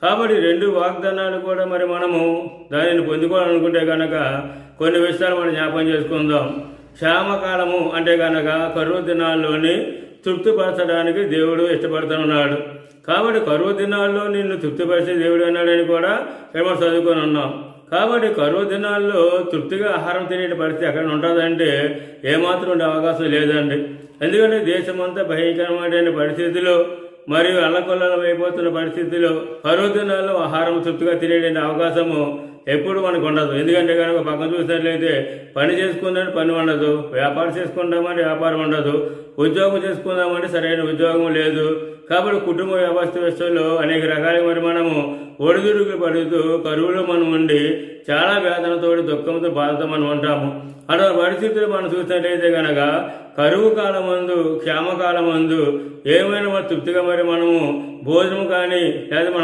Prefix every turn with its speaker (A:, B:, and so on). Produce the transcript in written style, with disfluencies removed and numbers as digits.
A: కాబట్టి రెండు వాగ్దానాలు కూడా మరి మనము దానిని పొందుకోవాలనుకుంటే కనుక కొన్ని విషయాలు మనం జ్ఞాపకం చేసుకుందాం. క్షామకాలము అంటే కనుక కరువు దినాల్లోని తృప్తిపరచడానికి దేవుడు ఇష్టపడుతున్నాడు. కాబట్టి కరువు దినాల్లో నిన్ను తృప్తిపరిచే దేవుడు అన్నాడని కూడా మనం చదువుకొని ఉన్నాం. కాబట్టి కరువు దినాల్లో తృప్తిగా ఆహారం తినే పరిస్థితి ఎక్కడ ఉంటుందంటే ఏమాత్రం ఉండే అవకాశం లేదండి. ఎందుకంటే దేశమంతా భయంకరమైన పరిస్థితిలో మరియు అల్లకొల్లం అయిపోతున్న పరిస్థితిలో కరువు దినాల్లో ఆహారం తృప్తిగా తినేటువంటి అవకాశము ఎప్పుడు మనకు ఉండదు. ఎందుకంటే కనుక పక్కన చూసినట్లయితే పని చేసుకుందామని పని ఉండదు, వ్యాపారం చేసుకుందామని వ్యాపారం ఉండదు, ఉద్యోగం చేసుకుందామంటే సరైన ఉద్యోగం లేదు. కాబట్టి కుటుంబ వ్యవస్థలో అనేక రకాల మరి మనము ఒడిదుడుకులు పడుతూ కరువులో మనం ఉండి చాలా వేదనతో దుఃఖంతో బాధతో మనం ఉంటాము. అలా పరిస్థితులు మనం చూసినట్లయితే కనుక కరువు కాలం మందు క్షామకాలం మందు ఏమైనా తృప్తిగా మరి మనము భోజనం కానీ లేదా